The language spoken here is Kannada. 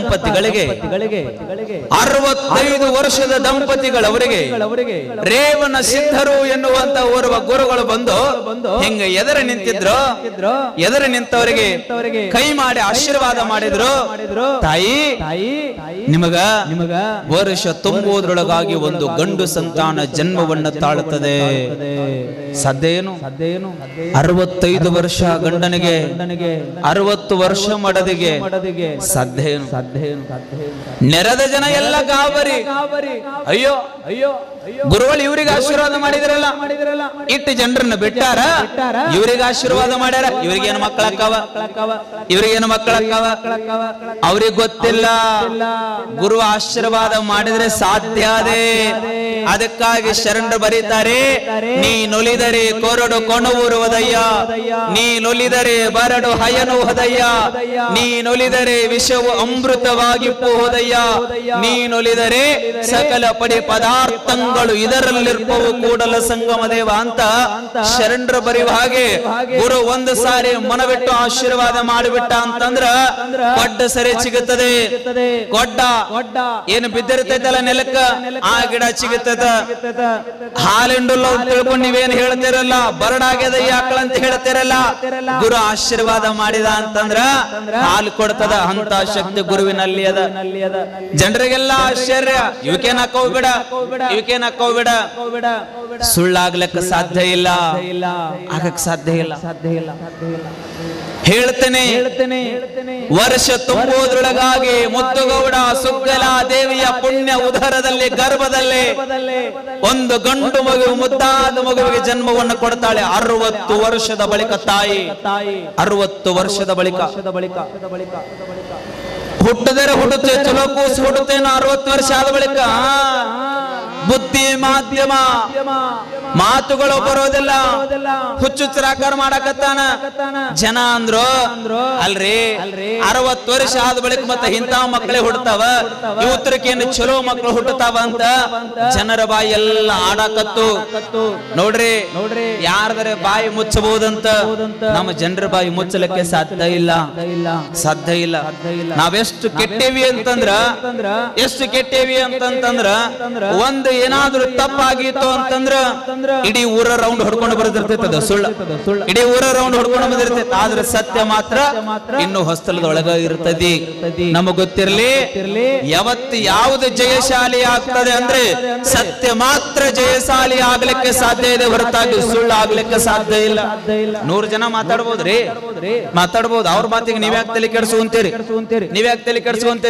ದಂಪತಿಗಳಿಗೆ 65 ವರ್ಷದ ದಂಪತಿಗಳವರಿಗೆ ರೇವಣ ಸಿದ್ಧರು ಎನ್ನುವಂತ ಓರ್ವ ಗುರುಗಳು ಬಂದು ಹಿಂಗ ಎದುರು ನಿಂತಿದ್ರು. ಎದುರು ನಿಂತವರಿಗೆ ಕೈ ಮಾಡಿ ಆಶೀರ್ವಾದ ಮಾಡಿದ್ರು. ತಾಯಿ ನಿಮಗ ವರ್ಷ ತುಂಬುವುದರೊಳಗಾಗಿ ಒಂದು ಗಂಡು ಸಂತಾನ ಜನ್ಮವನ್ನು ತಾಳುತ್ತದೆ. ಸಾಧ್ಯೇನು? 65 ವರ್ಷ ಗಂಡನಿಗೆ 60 ವರ್ಷ ಮಡದಿಗೆ ಸಾಧ್ಯೇನು? ನೆರೆದ ಜನ ಎಲ್ಲ ಗಾಬರಿ. ಅಯ್ಯೋ ಅಯ್ಯೋ ಗುರುಗಳು ಇವ್ರಿಗೆ ಆಶೀರ್ವಾದ ಮಾಡಿದ್ರಲ್ಲ, ಇಟ್ಟು ಜನರನ್ನ ಬಿಟ್ಟಾರ, ಇವ್ರಿಗೆ ಆಶೀರ್ವಾದ ಮಾಡ್ಯಾರ. ಇವ್ರಿಗೇನು ಮಕ್ಕಳಕ್ಕವ, ಇವ್ರಿಗೇನು ಮಕ್ಕಳಕ್ಕವ, ಅವ್ರಿಗೆ ಗೊತ್ತಿಲ್ಲ. ಗುರು ಆಶೀರ್ವಾದ ಮಾಡಿದ್ರೆ ಸಾಧ್ಯ ಅದೇ. ಅದಕ್ಕಾಗಿ ಶರಣರು ಬರೀತಾರೆ, ನೀನೊಲಿದರೆ ಕೊರಡು ಕೊಣುವುರುವುದಯ್ಯ, ನೀನೊಲಿದರೆ ಬರಡು ಹಯನುವುದಯ್ಯ, ನೀನೊಲಿದರೆ ವಿಷವು ಅಮೃತವಾಗಿ ಹೋದಯ್ಯ, ನೀನೊಲಿದರೆ ಸಕಲ ಪಡಿ ಪದಾರ್ಥಗಳು ಇದರಲ್ಲಿರ್ಪವು ಕೂಡಲ ಸಂಗಮ ದೇವ ಅಂತ ಶರಣರು ಬರೆಯುವ ಹಾಗೆ ಗುರು ಒಂದು ಸಾರಿ ಮನವಿಟ್ಟು ಆಶೀರ್ವಾದ ಮಾಡಿಬಿಟ್ಟ ಅಂತಂದ್ರ ಕೊಡ್ಡ ಸರಿ ಸಿಗುತ್ತದೆ. ಕೊಡ್ಡ ಏನು ಬಿದ್ದಿರ್ತೈತಲ್ಲ ನೆಲಕ್ಕ, ಆ ಗಿಡ ಸಿಗುತ್ತದ. ಹಾಲಿಂಡುಲ್ಲ ಅಂತ ತಿಳ್ಕೊಂಡು ನೀವೇನು ಹೇಳ್ತಿರಲ್ಲ, ಬರಡಾಗ್ಯದ ಆಕಳ ಅಂತ ಹೇಳ್ತಿರಲ್ಲ. ಗುರು ಆಶೀರ್ವಾದ ಮಾಡಿದ ಅಂತಂದ್ರ ಹಾಲು ಕೊಡ್ತದ. ಅಂತ ಶಕ್ತಿ ಗುರುವಿನಲ್ಲಿ ಅದ. ಜನರಿಗೆಲ್ಲ ಆಶ್ಚರ್ಯ, ಇವಕೇನ್ ಹಾಕೋಬಿಡ, ಇವಕೇನ್ ಹಾಕೋಬಿಡ, ಸುಳ್ಳಾಗ್ಲಕ್ಕ ಸಾಧ್ಯ ಇಲ್ಲ, ಆಗಕ್ ಸಾಧ್ಯ ಇಲ್ಲ. ಹೇಳ್ತೇನೆ, ವರ್ಷ ತುಂಬುವುದರೊಳಗಾಗಿ ಮುತ್ತುಗೌಡ ಸುಗ್ಗಲ ದೇವಿಯ ಪುಣ್ಯ ಉದರದಲ್ಲಿ ಗರ್ಭದಲ್ಲಿ ಒಂದು ಗಂಡು ಮಗು, ಮುದ್ದಾದ ಮಗುವಿಗೆ ಜನ್ಮವನ್ನು ಕೊಡ್ತಾಳೆ. 60 ವರ್ಷದ ಬಳಿಕ ತಾಯಿ, 60 ವರ್ಷದ ಬಳಿಕ ಹುಟ್ಟದರೆ ಹುಟ್ಟುತ್ತೆ, ಚಲೋ ಕೂಸು ಹುಟ್ಟುತ್ತೇನೋ 60 ವರ್ಷ ಆದ ಬಳಿಕ. ಬುದ್ಧಿ ಮಾಧ್ಯಮ ಮಾತುಗಳು ಬರೋದಿಲ್ಲ, ಹುಚ್ಚುಚ್ಚರಾಕಾರ ಮಾಡಕತ್ತಾನ. ಜನ ಅಂದ್ರು ಅಲ್ರಿ 60 ವರ್ಷ ಆದ ಬಳಿಕ ಮತ್ತೆ ಇಂಥ ಮಕ್ಕಳೇ ಹುಡ್ತಾವ, ಇವತ್ತರಕ್ಕೇನು ಚಲೋ ಮಕ್ಕಳು ಹುಟ್ಟುತ್ತಾವ ಅಂತ ಜನರ ಬಾಯಿ ಎಲ್ಲ ಆಡಕತ್ತು. ನೋಡ್ರಿ ಯಾರದರೆ ಬಾಯಿ ಮುಚ್ಚಬಹುದಂತ, ನಮ್ಮ ಜನರ ಬಾಯಿ ಮುಚ್ಚಲಿಕ್ಕೆ ಸಾಧ್ಯ ಇಲ್ಲ, ಸಾಧ್ಯ ಇಲ್ಲ. ನಾವೆಷ್ಟು ಕೆಟ್ಟೇವಿ ಅಂತಂದ್ರ, ಎಷ್ಟು ಕೆಟ್ಟೇವಿ ಅಂತಂದ್ರ, ಒಂದು ಏನಾದ್ರೂ ತಪ್ಪಾಗಿತ್ತು ಅಂತಂದ್ರ ಇಡೀ ಊರ ರೌಂಡ್ ಹೊಡ್ಕೊಂಡು ಬರೆದಿರ್ತೈತದ ಸುಳ್ಳು, ಇಡೀ ಊರ ರೌಂಡ್ ಹೊಡ್ಕೊಂಡು ಬಂದಿರ್ತೈತೆ. ಆದ್ರೆ ಸತ್ಯ ಮಾತ್ರ ಇನ್ನು ಹೊಸ್ತಲದೊಳಗ ಇರ್ತದೆ. ನಮಗ್ ಗೊತ್ತಿರಲಿ, ಯಾವುದು ಜಯಶಾಲಿ ಆಗ್ತದೆ ಅಂದ್ರೆ ಸತ್ಯ ಮಾತ್ರ ಜಯಶಾಲಿ ಆಗ್ಲಿಕ್ಕೆ ಸಾಧ್ಯ ಇದೆ, ಹೊರತಾಗಿ ಸುಳ್ಳು ಆಗ್ಲಿಕ್ಕೆ ಸಾಧ್ಯ ಇಲ್ಲ. 100 ಜನ ಮಾತಾಡ್ಬೋದ್ರಿ, ಮಾತಾಡ್ಬೋದು. ಅವ್ರ ಮಾತಿಗೆ ನೀವ್ಯಾಕೆ ತಲೆ ಕೆಡಿಸುವಂತೀರಿ, ನೀವ್ಯಾಕೆ ತಲೆ ಕೆಡಿಸುವಂತೀರಿ?